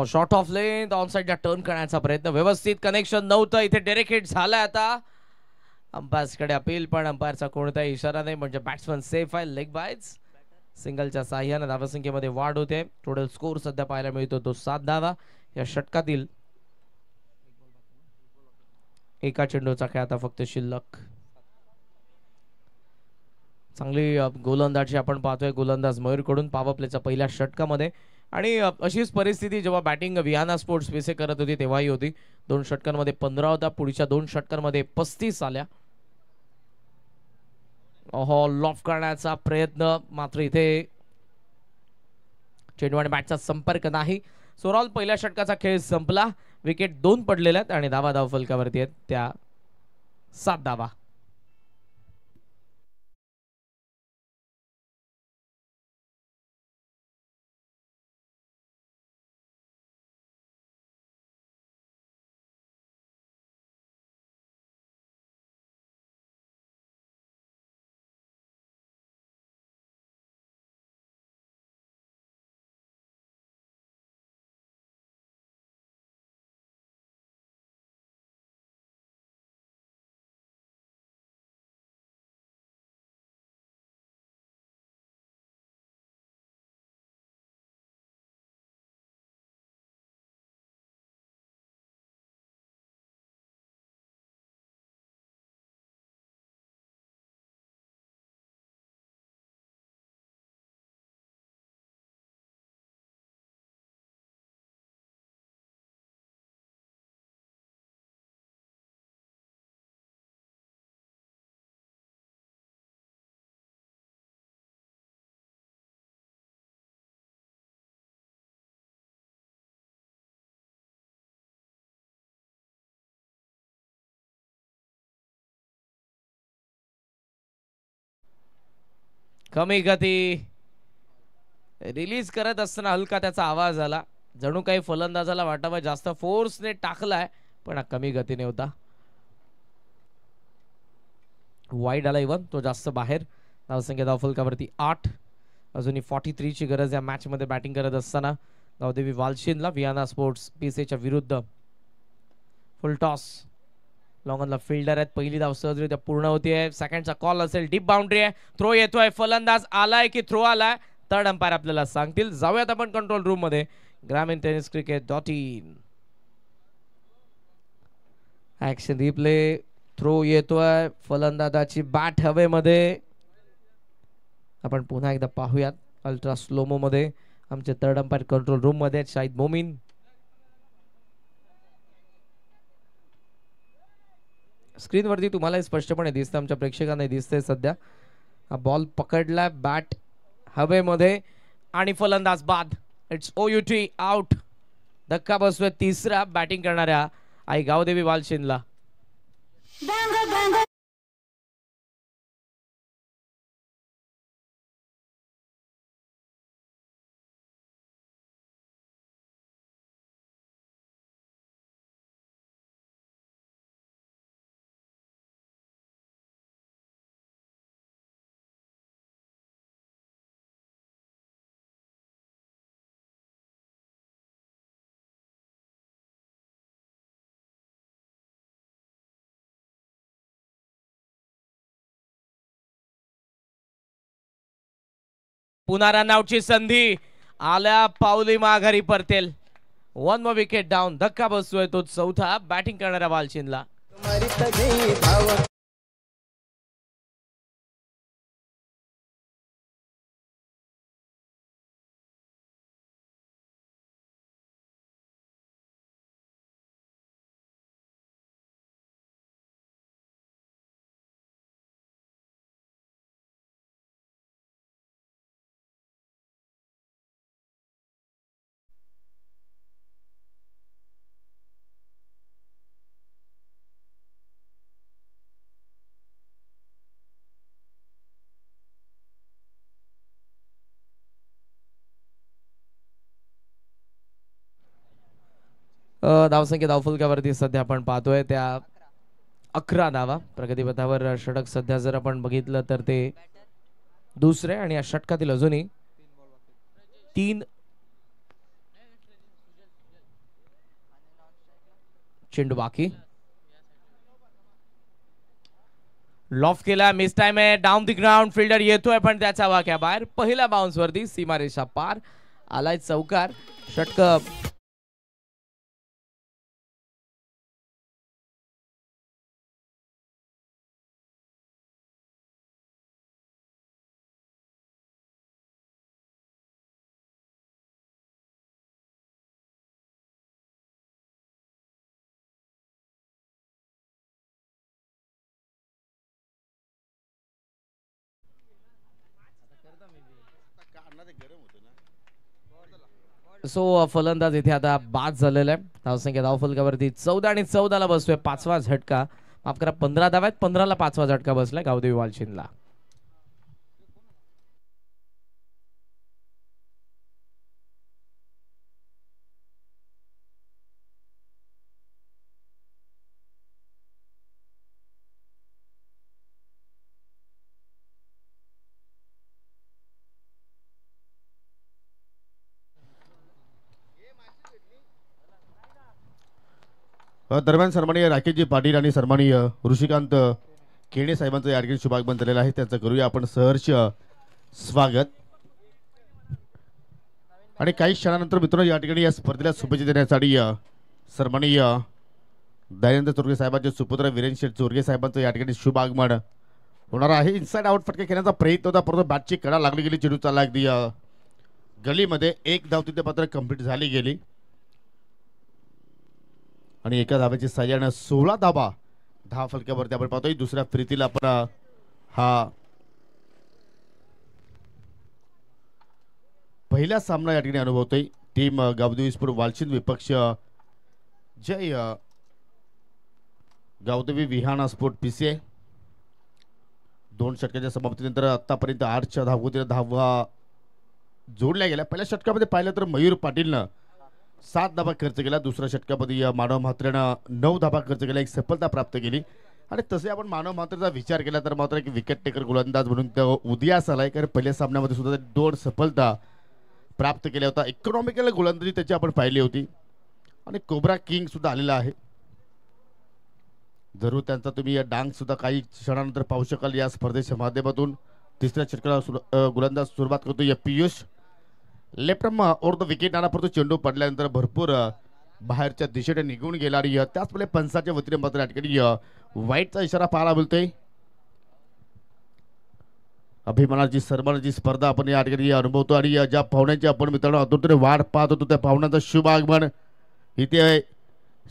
शॉर्ट ऑफ लेंथ ऑन साइडला टर्न करण्याचा प्रयत्न, व्यवस्थित कनेक्शन नव्हतं इथे. डायरेक्ट हिट झालाय. आता अंपायर्सकडे अपील, पण अंपायरचा कोणताही इशारा नाही, म्हणजे बॅट्समन सेफ आहे. लेग बायज सिंगलच्या साह्याने धावसंख्येमध्ये वाढ होते. टोटल स्कोर सध्या पाहायला मिळतो तो 7 धावा. या षटकातील एका चेंडूचा खेळ आता फक्त शिल्लक. चांगली गोलंदाजी आपण पाहतोय गोलंदाज मयूर कडून पॉवर प्लेच्या पहिल्या षटकामध्ये. आणि अशीच परिस्थिती जेव्हा बॅटिंग विहाना स्पोर्ट्स पीसे करत होती तेव्हाही होती. 2 षटकांमध्ये 15 होता, पुढच्या 2 षटकांमध्ये 35 आल्या. ओहो, लॉफ करण्याचा प्रयत्न, मात्र इथे चेंडू आणि बॅटचा संपर्क नाही. सोरॉल पहिल्या षटकाचा खेळ संपला. विकेट 2 पडलेल्या आहेत आणि धाव फलकावरती आहेत त्या 7 धावा. कमी गती रिलीज करत असताना हलका त्याचा आवाज आला. जणू काही फलंदाजाला वाटावं जास्त फोर्सने टाकलाय, पण हा कमी गतीने होता. वाईड आला इवन तो जास्त बाहेर. धावसंख्या धावफलकावरती 8. अजूनही 43 ची गरज या मॅच मध्ये बॅटिंग करत असताना गावदेवी वालशिनला विहाना स्पोर्ट्स पीसेच्या विरुद्ध. फुल टॉस, लॉंगनला फिल्डर आहेत. पहिली धाव सहजरित्या पूर्ण होतीये. सेकंडचा कॉल असेल. डीप बाउंड्री आहे. थ्रो येतोय. फलंदाज आलाय की थ्रो आलाय थर्ड अंपायर आपल्याला सांगतील. जाऊयात आपण कंट्रोल रूम मध्ये. GrameenTennisCricket.in action replay. थ्रो येतोय. फलंदाजाची बॅट हवेमध्ये. आपण पुन्हा एकदा पाहूयात अल्ट्रा स्लोमो मध्ये. आमचे थर्ड अंपायर कंट्रोल रूम मध्ये शाहिद मोमीन. स्क्रीनवरती तुम्हाला स्पष्टपणे दिसतं, आमच्या प्रेक्षकांना दिसतंय सध्या. हा बॉल पकडला, बॅट हवेमध्ये आणि फलंदाज बाद. It's OUT out. धक्का बसतोय तिसरा बॅटिंग करणाऱ्या आई गावदेवी वालशिंदला. पुन्हा रनआउटची संधी, आल्या पावली माघारी परतेल. 1 more विकेट डाऊन. धक्का बसतोय तो चौथा बॅटिंग करणाऱ्या वालशिंदला. धावसंख्या धावफलकावरती सध्या आपण पाहतोय त्या 11 धावा. प्रगतीपथावर षटक सध्या जर आपण बघितलं तर ते दुसरे आणि या षटकातील अजूनही 3 चेंडू बाकी. लॉफ्ट केला, मिस टाइम आहे, डाऊन द ग्राउंड. फिल्डर येतोय पण त्याचा वाक्या बाहेर. पहिल्या बाउन्स वरती सीमारेषा पार. आलाय चौकार. षटक फलंदाज इथे आता बाद झालेला आहे. धावसंख्या धावफलकावरती 14 आणि 14 ला बसतोय पाचवा झटका. माफ करा, 15 धावा आहेत, 15 ला पाचवा झटका बसलाय गावदेवी वालशिंदला. दरम्यान सन्माननीय राकेशजी पाटील आणि सन्माननीय ऋषिकांत केणे साहेबांचं या ठिकाणी शुभागमन झालेलं आहे. त्यांचं करूया आपण सहर्ष स्वागत. आणि काही क्षणानंतर मित्रांनो या ठिकाणी या स्पर्धेला शुभेच्छा देण्यासाठी सन्माननीय दयानंद चोरगे साहेबांचे सुपुत्र वीरेन शेठ चोरगे साहेबांचं या ठिकाणी शुभागमन होणार आहे. इनसाइड आउट फटके खेळण्याचा प्रयत्न होता, परंतु बॅटची कडा लागली गेली. चेंडू चालला अगदी गलीमध्ये. एक धाव तिथे मात्र कंप्लीट झाली गेली आणि एका धाव्याची सहाय्यानं 16 धावा धाव फलकावरती आपण पाहतोय. दुसऱ्या फ्रीतील आपण हा पहिला सामना या ठिकाणी अनुभवतोय. टीम गावदेवी स्पोर्ट वालशिंद विपक्ष जय गावदेवी विहाना स्पोर्ट PCA. 2 षटकाच्या समाप्तीनंतर आतापर्यंत 8 धावा जोडल्या गेल्या. पहिल्या षटकामध्ये पाहिलं तर मयूर पाटीलनं 7 धावा खर्च केला. दुसऱ्या षटकामध्ये मानव म्हात्रेनं 9 धावा खर्च केला, एक सफलता प्राप्त केली. आणि तसे आपण मानव म्हात्रेचा विचार केला तर मात्र एक विकेट टेकर गोलंदाज म्हणून तो उदयास आलाय. कारण पहिल्या सामन्यामध्ये सुद्धा 2 सफलता प्राप्त केल्या होत्या. इकॉनॉमिकल गोलंदाजी त्याची आपण पाहिली होती. आणि कोब्रा किंग सुद्धा आलेला आहे. जरूर त्यांचा तुम्ही या डांग सुद्धा काही क्षणानंतर पाहू शकाल या स्पर्धेच्या माध्यमातून. तिसऱ्या षटकाला गोलंदाज सुरुवात करतो या Piyush. Left or the wicket आला, परंतु चेंडू पडल्यानंतर भरपूर बाहेरच्या दिशेने निघून गेला. आणि त्याचमुळे पंचाच्या वतीने मात्र या ठिकाणी वाईटचा इशारा पाहायला मिळतोय. अभिमानाची सन्मानाची स्पर्धा आपण या ठिकाणी अनुभवतो. आणि ज्या पाहुण्यांची आपण मित्रांनो आतुरतेने वाट पाहत होतो त्या पाहुण्यांचं शुभ आगमन इथे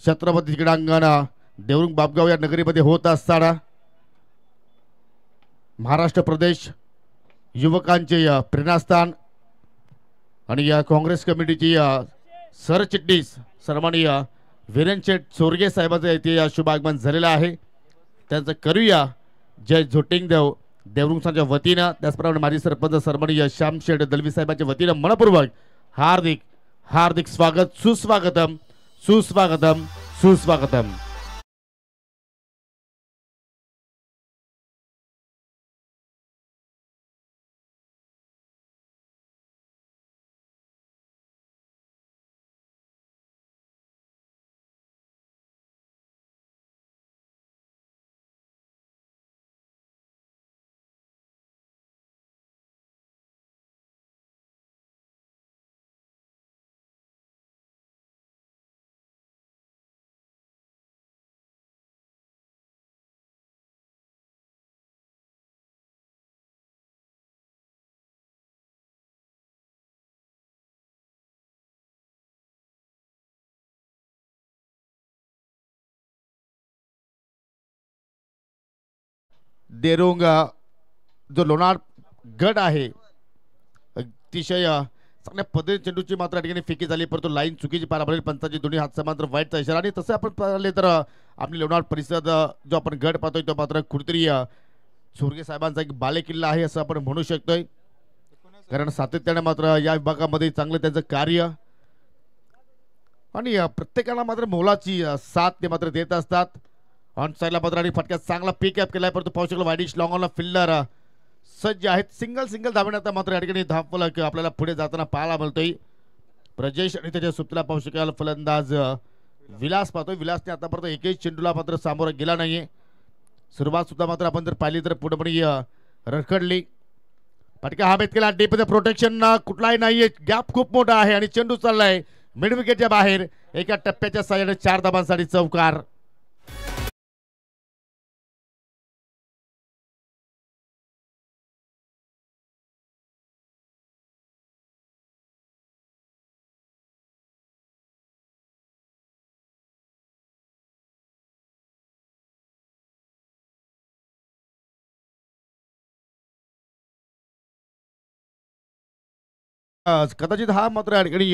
छत्रपती क्रीडांगण देवरुंग बापगाव या नगरीमध्ये होत असताना महाराष्ट्र प्रदेश युवकांचे प्रेरणास्थान आणि या काँग्रेस कमिटीची सरचिटणीस सन्माननीय वीरेनशेठ चोरगे साहेबांचं इथे शुभागमन झालेलं आहे. त्यांचं करूया जय झोटिंगदेव देवरुंगच्या वतीनं, त्याचप्रमाणे माजी सरपंच सन्माननीय श्यामशेठ दलवी साहेबांच्या वतीनं मनपूर्वक हार्दिक हार्दिक स्वागत, सुस्वागतम सुस्वागतम सुस्वागतम. देवरुंग जो लोणार गट आहे अतिशय चांगल्या पद्धतीने चेंडूची मात्र या ठिकाणी फेकी झाली, परंतु लाईन चुकीची पार पडली. पंचाची दोन्ही हात समांतर वाईटचा इशारा. आणि तसं आपण पाहिले तर आपली लोणार परिसर जो आपण गट पाहतोय तो मात्र कुठेतरी चोरगे साहेबांचा एक बाले किल्ला आहे असं आपण म्हणू शकतोय, कारण सातत्याने मात्र या विभागामध्ये चांगलं त्यांचं कार्य आणि प्रत्येकाला मात्र मोलाची साथ ते मात्र देत असतात. ऑन साईडला मात्र आणि फटक्यात चांगला पिकअप केलाय, परंतु पाहू शकलो वाईडिश लॉंग ऑनला फिल्डर सज्ज आहेत. सिंगल धावण्याचा मात्र या ठिकाणी धावफलक आपल्याला पुढे जाताना पाहायला मिळतोय. प्रजेश आणि त्याच्या सुटला पाहू शकाल फलंदाज विलास पाहतोय. विलासने आतापर्यंत एकही चेंडूला मात्र सामोरं गेला नाहीये. सुरुवात सुद्धा मात्र आपण जर पाहिली तर पूर्णपणे रखडली. फटका हवेत केला, डीप मध्ये प्रोटेक्शन कुठलाही नाहीये, गॅप खूप मोठा आहे आणि चेंडू चाललाय मिड विकेटच्या बाहेर. एका टप्प्याच्या साह्याने 4 धाबांसाठी चौकार. कदाचित हा मात्र या ठिकाणी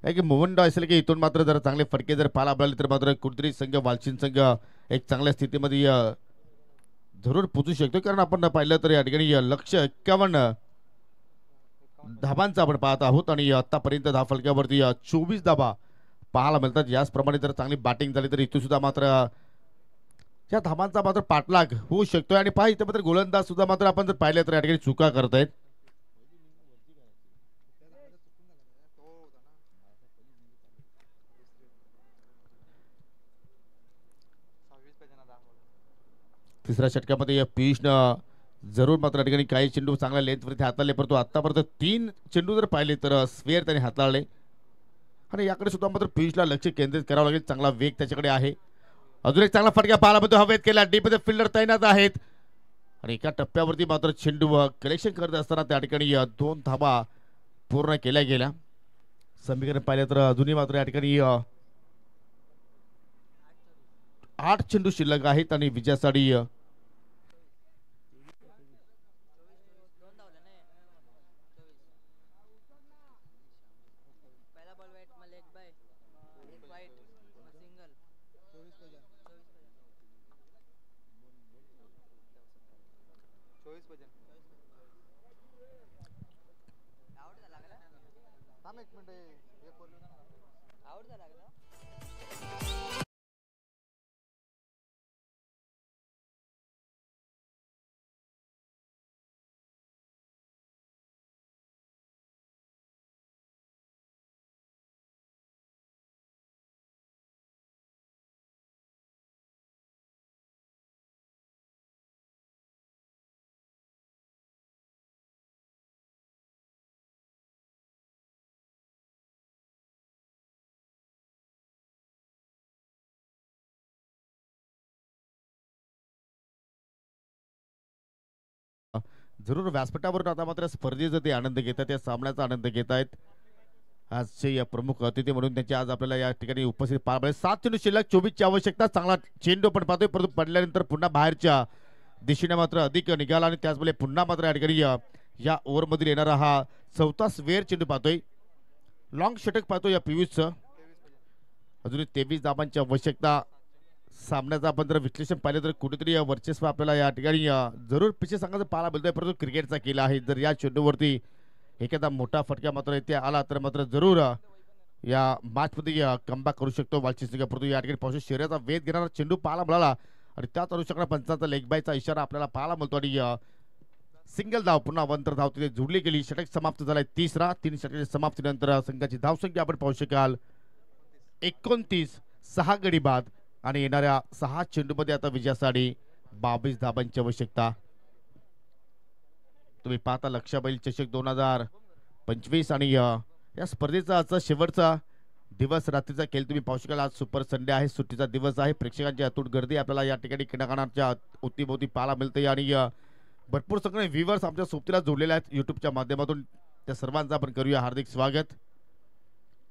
एक मोमेंट असेल की इथून मात्र जर चांगले फटके जर पाला मिळाले तर मात्र कुठेतरी संघ वालचीन संघ एक चांगल्या स्थितीमध्ये जरूर पोचू शकतो, कारण आपण पाहिलं तर या ठिकाणी लक्ष 51 धाबांचा आपण पाहत आहोत आणि आतापर्यंत धाव फलक्यावरती 24 धाबा पाहायला मिळतात. याचप्रमाणे जर चांगली बॅटिंग झाली तर इथून सुद्धा मात्र या धाबांचा मात्र पाठलाग होऊ शकतोय. आणि पहा इथे मात्र गोलंदाज सुद्धा मात्र आपण जर पाहिलं तर या ठिकाणी चुका करतायत. तिसऱ्या षटकामध्ये पियुषनं जरूर मात्र या ठिकाणी काही चेंडू चांगल्या लेंथवरती हाताळले, परंतु आतापर्यंत 3 चेंडू जर पाहिले तर स्क्वेअर त्याने हाताळले. आणि याकडे सुद्धा मात्र पियुषला लक्ष केंद्रित करावं लागेल. चांगला वेग त्याच्याकडे आहे. अजून एक चांगला फटका पाहायला मिळतो, हवेत केला, डीप मध्ये फिल्डर तैनात आहेत आणि एका टप्प्यावरती मात्र चेंडू कलेक्शन करत असताना त्या ठिकाणी 2 धाबा पूर्ण केल्या गेल्या. समीकरण पाहिलं तर अजूनही मात्र या ठिकाणी 8 चेंडू शिल्लक आहेत आणि विजयासाठी जरूर व्यासपीठावर आता मात्र स्पर्धेचा ते आनंद घेतात, त्या सामन्याचा आनंद घेत आहेत. आजचे या प्रमुख अतिथी म्हणून त्यांची आज आपल्याला या ठिकाणी उपस्थित पार पडले. 7 चेंडू शिल्लक, 24ची आवश्यकता. चांगला चेंडू पण पाहतोय, परंतु पडल्यानंतर पुन्हा बाहेरच्या दिशेने मात्र अधिक निघाला आणि त्याचवेळी पुन्हा मात्र या ठिकाणी या ओव्हरमधील येणारा हा 4था स्वेअर चेंडू पाहतोय. लॉंग षटक पाहतोय या पियुषचं. अजूनही 23 धावांची आवश्यकता. सामन्याचं आपण जर विश्लेषण पाहिलं तर कुठेतरी वर्चस्व आपल्याला या ठिकाणी जरूर पिछे संघाचं पाहायला मिळतोय, परंतु क्रिकेटचा केला आहे. जर या चेंडूवरती एखादा मोठा फटका मात्र इथे आला तर मात्र जरूर या मॅचमध्ये कमबॅक करू शकतो वालची सिंग. परंतु या ठिकाणी पाहू शरीराचा वेध घेणारा चेंडू पाहायला मिळाला आणि त्याच अनुषंगाने पंचांचा लेग बायचा इशारा आपल्याला पाहायला मिळतो आणि सिंगल धाव पुन्हा वंतर धाव तिथे जोडली गेली. षटक समाप्त झालाय 3रा. 3 षटकाच्या समाप्तीनंतर संघाची धावसंख्या आपण पाहू शकाल 29. 6 गडी बाद आणि येणाऱ्या 6 चेंडूमध्ये आता विजयासाठी 22 धावांची आवश्यकता. तुम्ही पाहता लक्षाबैल चषक 2025 आणि या स्पर्धेचा आजचा शेवटचा दिवस रात्रीचा खेळ तुम्ही पाहू शकाल. आज सुपर संडे आहे, सुट्टीचा दिवस आहे. प्रेक्षकांची अतूट गर्दी आपल्याला या ठिकाणी क्रीडांगणाच्या अवतीभोवती पाहायला मिळते आणि भरपूर सगळे व्ह्यूवर्स आमच्या सोबतीला जोडलेले आहेत युट्यूबच्या माध्यमातून. त्या सर्वांचं आपण करूया हार्दिक स्वागत.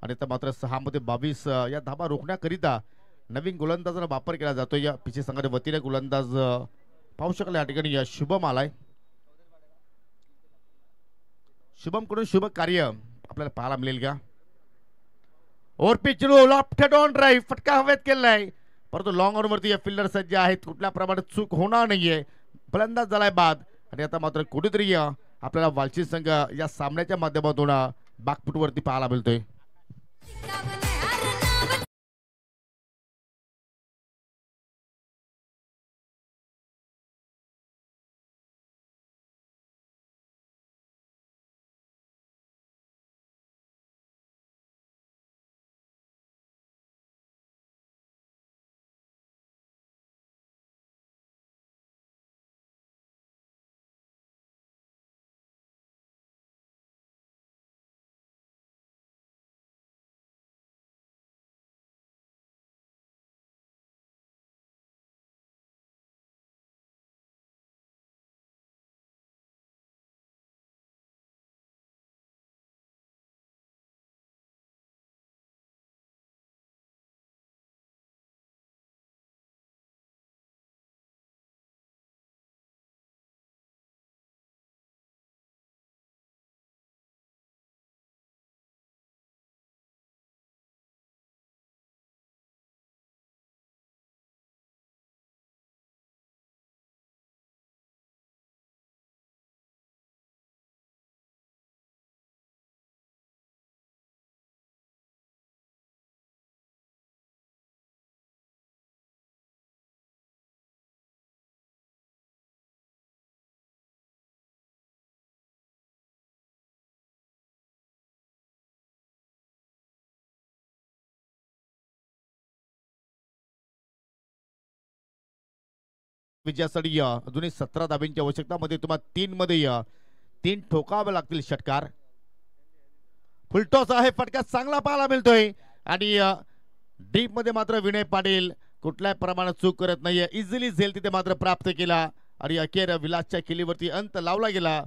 आणि आता मात्र 6 मध्ये 22 या धाबा रोखण्याकरिता नवीन गोलंदाजाचा वापर केला जातो. या पिछे संघाच्या वतीने गोलंदाज पाहू शकाल या ठिकाणी शुभम आलाय. शुभम कडून शुभ कार्य आपल्याला पाहायला मिळेल का. Over pitch lofted on drive, फटका हवेत केलाय, परंतु लॉंग ऑन वरती फिल्डर सज्ज आहेत. कुठल्या प्रमाणात चूक होणार नाहीये. फलंदाज झालाय बाद आणि आता मात्र कुठेतरी आपल्याला वालची संघ या सामन्याच्या माध्यमातून बागफुटवरती पाहायला मिळतोय. विजयासाठी अजूनही 17 धाब्यांची आवश्यकता. मध्ये तुम्हाला 3 मध्ये 3 ठोकावे लागतील षटकार. फुलटॉस आहे, फटका चांगला पाहायला मिळतोय आणि डीप मध्ये मात्र विनय पाटील कुठल्याही प्रमाणात चूक करत नाहीये. इझिली झेल तिथे मात्र प्राप्त केला आणि अखेर विलासच्या केलीवरती अंत लावला गेला.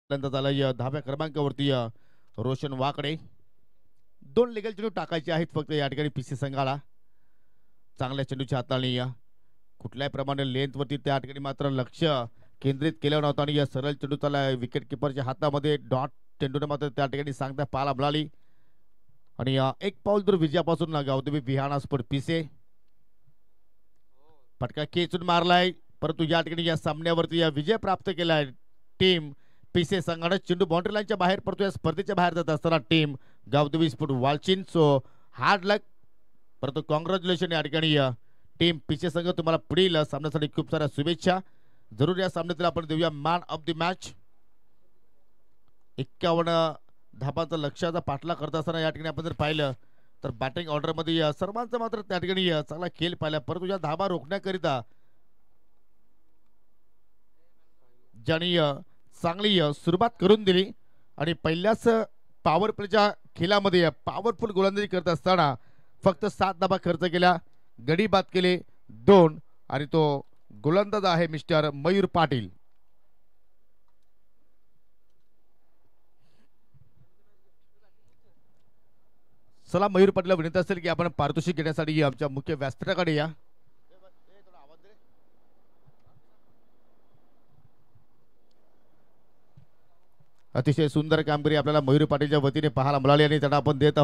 झाला 10व्या क्रमांकावरती रोशन वाकडे. 2 लिगल चेंडू टाकायचे आहेत फक्त या ठिकाणी पीसी संघाला. चांगल्या चेंडूच्या हाताळणी कुठल्याही प्रमाणे लेंथवरती त्या ठिकाणी मात्र लक्ष केंद्रित केलं नव्हतं आणि या सरळ चेंडू चालला विकेट किपरच्या हातामध्ये. डॉट चेंडूने मात्र त्या ठिकाणी सांगता पाहायला मिळाली आणि एक पाऊल दूर विजयापासून गावदेवी विहाना स्पोर्ट पिसे. फटका खेचून मारलाय, परंतु या ठिकाणी या सामन्यावरती विजय प्राप्त केलाय टीम पिसे संघाने चेंडू बाउंड्री लाईनच्या बाहेर पडतोय. स्पर्धेच्या बाहेर जात असताना टीम गावदेवी स्पोर्ट वालचिन. सो हार्ड लक, परंतु कॉंग्रॅच्युलेशन या ठिकाणी टीम पिसे संघ. तुम्हाला पुढील सामन्यासाठी खूप साऱ्या शुभेच्छा. जरूर या सामन्यातील आपण देऊया मॅन ऑफ द मॅच. 51 धाबांचा लक्ष्याचा पाठला करत असताना या ठिकाणी आपण जर पाहिलं तर बॅटिंग ऑर्डरमध्ये सर्वांचा मात्र त्या ठिकाणी चांगला खेळ पाहिला, परंतु या धाबा रोखण्याकरिता ज्यांनी चांगली सुरुवात करून दिली आणि पहिल्याच पॉवर प्लेच्या खेळामध्ये पॉवरफुल गोलंदाजी करत असताना फक्त 7 धाबा खर्च केल्या, गडी बाद केले 2 आणि तो गोलंदाज आहे मिस्टर मयूर पाटील. चला मयूर पाटील विनंती असेल की आपण पारितोषिक घेण्यासाठी आमच्या मुख्य व्यासपीठाकडे या. अतिशय सुंदर कामगिरी आपल्याला मयूर पाटीलच्या वतीने पाहायला मिळाली आणि त्यांना आपण देत आहोत